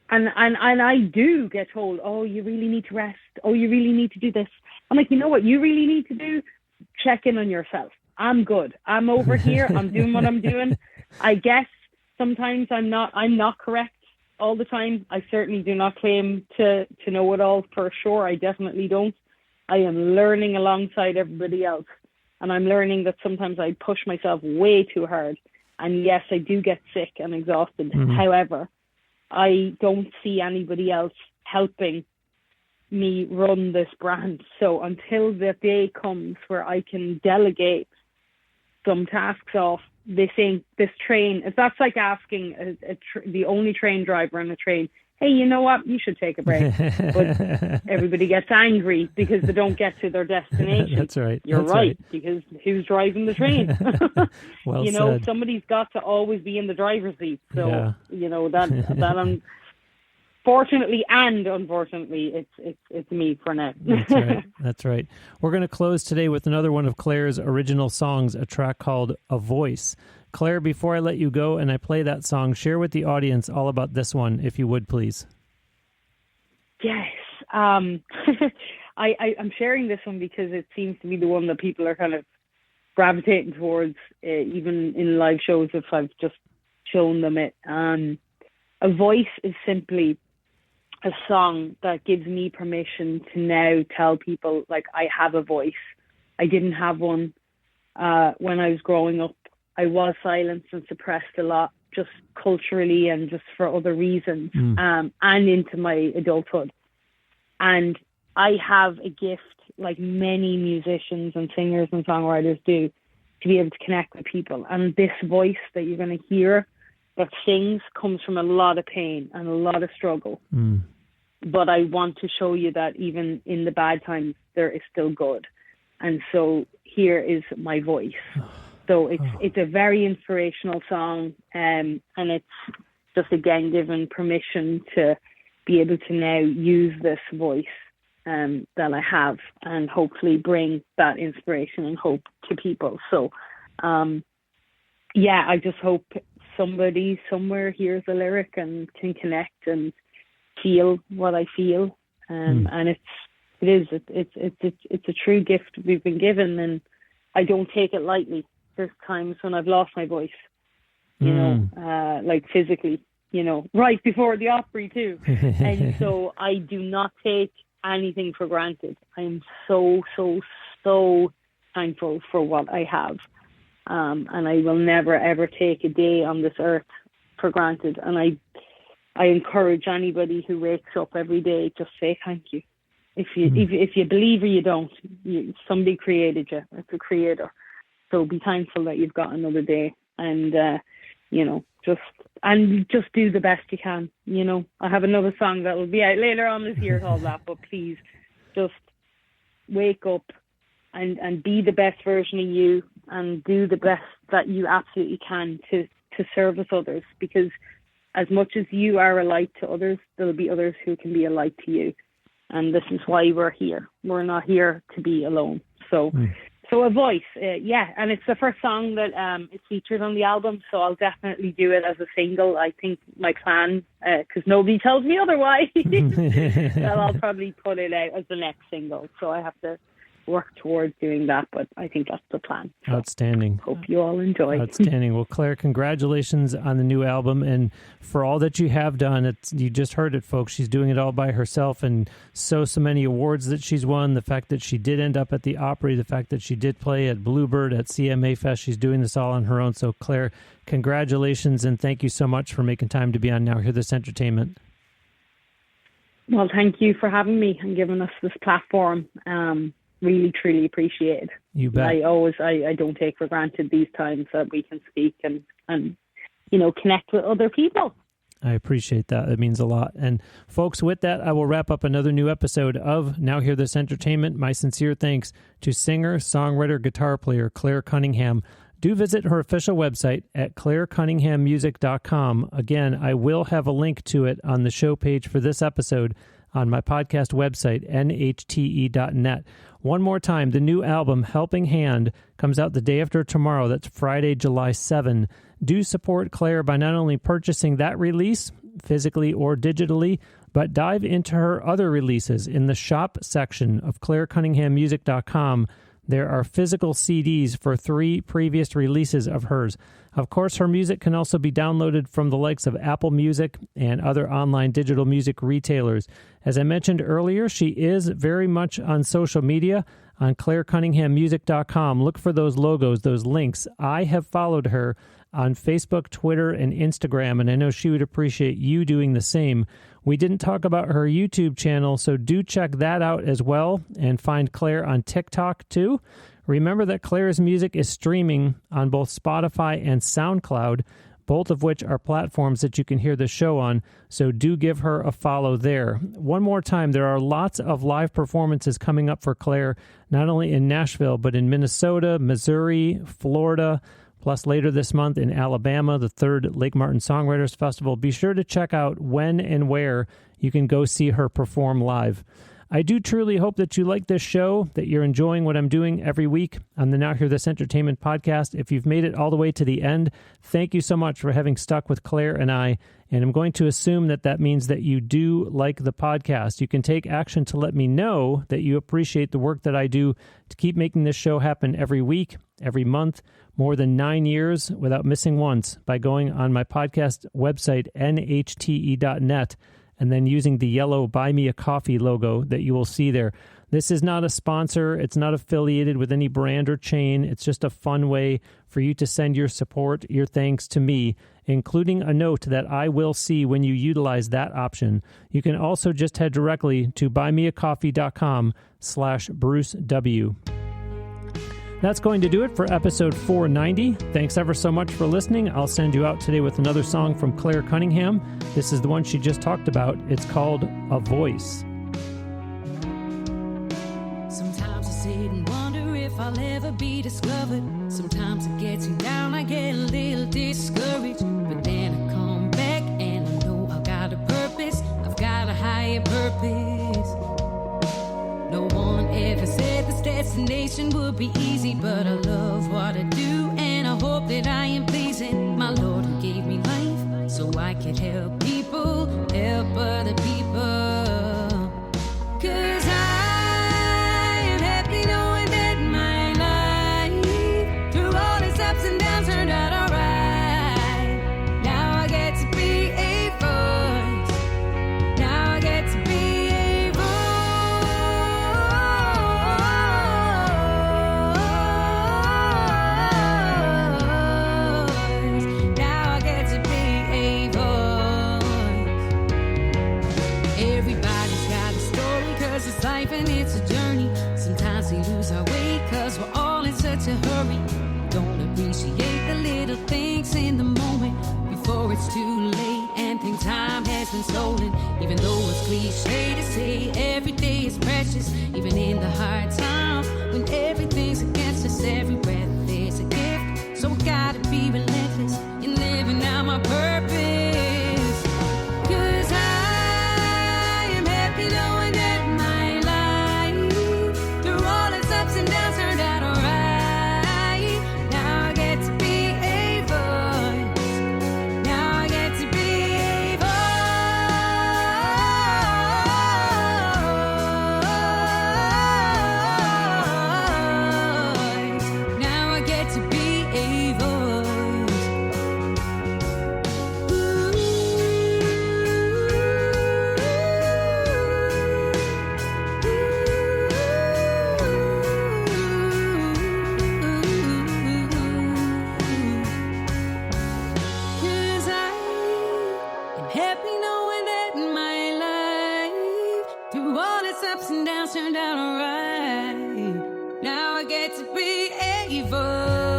and I do get told, oh, you really need to rest. Oh, you really need to do this. I'm like, you know what you really need to do? Check in on yourself. I'm good. I'm over here. I'm doing what I'm doing. I guess sometimes I'm not correct all the time. I certainly do not claim to know it all for sure. I definitely don't. I am learning alongside everybody else. And I'm learning that sometimes I push myself way too hard. And yes, I do get sick and exhausted. However, I don't see anybody else helping me run this brand. So until the day comes where I can delegate some tasks off, this train, if that's like asking the only train driver on the train, hey, you know what? You should take a break. But everybody gets angry because they don't get to their destination. That's right. You're right, because who's driving the train? Well you know, said. Somebody's got to always be in the driver's seat. So, you know, that fortunately and unfortunately, it's me for now. That's right. That's right. We're going to close today with another one of Clare's original songs, a track called A Voice. Clare, before I let you go and I play that song, share with the audience all about this one, if you would, please. Yes. I'm sharing this one because it seems to be the one that people are kind of gravitating towards, even in live shows if I've just shown them it. A Voice is simply a song that gives me permission to now tell people, like, I have a voice. I didn't have one when I was growing up, I was silenced and suppressed a lot, just culturally and just for other reasons, and into my adulthood. And I have a gift, like many musicians and singers and songwriters do, to be able to connect with people. And this voice that you're going to hear that sings comes from a lot of pain and a lot of struggle. But I want to show you that even in the bad times, there is still good. And so here is my voice. So it's a very inspirational song, and it's just, again, given permission to be able to now use this voice that I have, and hopefully bring that inspiration and hope to people. So, I just hope somebody somewhere hears the lyric and can connect and feel what I feel. And it's a true gift we've been given, and I don't take it lightly. There's times when I've lost my voice, like physically, right before the Opry too. And so I do not take anything for granted. I am so, so, so thankful for what I have. And I will never, ever take a day on this earth for granted. And I encourage anybody who wakes up every day, just say thank you. If you believe or you don't, somebody created you. It's a creator. So be thankful that you've got another day, and just do the best you can. I have another song that will be out later on this year called that. But please, just wake up and be the best version of you, and do the best that you absolutely can to service others. Because as much as you are a light to others, there'll be others who can be a light to you. And this is why we're here. We're not here to be alone. So a voice, and it's the first song that it's featured on the album, so I'll definitely do it as a single. I think my plan, because nobody tells me otherwise, that I'll probably put it out as the next single. So I have to work towards doing that, but I think that's the plan. So outstanding. Hope you all enjoy. Outstanding. Well, Clare, congratulations on the new album, and for all that you have done. You just heard it, folks. She's doing it all by herself, and so many awards that she's won. The fact that she did end up at the Opry, the fact that she did play at Bluebird, at CMA Fest. She's doing this all on her own. So, Clare, congratulations, and thank you so much for making time to be on Now Hear This Entertainment. Well, thank you for having me and giving us this platform. Really, truly appreciate it. You bet. I don't take for granted these times that we can speak and connect with other people. I appreciate that. It means a lot. And folks, with that, I will wrap up another new episode of Now Hear This Entertainment. My sincere thanks to singer, songwriter, guitar player Clare Cunningham. Do visit her official website at clarecunningham.music.com. Again, I will have a link to it on the show page for this episode on my podcast website, NHTE.net. One more time, the new album, Helping Hand, comes out the day after tomorrow. That's Friday, July 7. Do support Clare by not only purchasing that release, physically or digitally, but dive into her other releases in the shop section of clarecunningham.music.com. There are physical CDs for 3 previous releases of hers. Of course, her music can also be downloaded from the likes of Apple Music and other online digital music retailers. As I mentioned earlier, she is very much on social media on clarecunningham.music.com. Look for those logos, those links. I have followed her on Facebook, Twitter, and Instagram, and I know she would appreciate you doing the same. We didn't talk about her YouTube channel, so do check that out as well, and find Clare on TikTok too. Remember that Clare's music is streaming on both Spotify and SoundCloud, both of which are platforms that you can hear the show on, so do give her a follow there. One more time, there are lots of live performances coming up for Clare, not only in Nashville, but in Minnesota, Missouri, Florida, plus later this month in Alabama, the 3rd Lake Martin Songwriters Festival. Be sure to check out when and where you can go see her perform live. I do truly hope that you like this show, that you're enjoying what I'm doing every week on the Now Hear This Entertainment podcast. If you've made it all the way to the end, thank you so much for having stuck with Clare and I. And I'm going to assume that that means that you do like the podcast. You can take action to let me know that you appreciate the work that I do to keep making this show happen every week, every month, more than 9 years without missing once by going on my podcast website, nhte.net. and then using the yellow Buy Me a Coffee logo that you will see there. This is not a sponsor. It's not affiliated with any brand or chain. It's just a fun way for you to send your support, your thanks to me, including a note that I will see when you utilize that option. You can also just head directly to buymeacoffee.com/BruceW. That's going to do it for episode 490. Thanks ever so much for listening. I'll send you out today with another song from Clare Cunningham. This is the one she just talked about. It's called A Voice. Sometimes I sit and wonder if I'll ever be discovered. Sometimes it gets me down, I get a little discouraged. But then I come back and I know I've got a purpose. I've got a higher purpose. No one ever said this destination would be easy, but I love what I do and I hope that I am pleasing my Lord who gave me life so I could help people, help other people. 'Cause I am happy knowing that my life, through all its ups and downs, turned out alright. Now I get to be a voice. Now I get to be a voice. Now I get to be a voice. Everybody's got a story, 'cause it's life and it's a journey. Sometimes we lose our way 'cause we're all in such a hurry. Don't appreciate the little things in the moment before it's too late and think time has been stolen. Even though it's cliche to say every day is precious, even in the hard times when everything's against us, every breath is a gift. So I gotta be relentless in living out my purpose. 'Cause I am happy knowing that my life, through all its ups and downs, turned out alright. Now I get to be a voice. Now I get to be a voice. Now I get to be a voice. Cause I am happy knowing that my life, through all its ups and downs, turned out alright. Now I get to be a voice.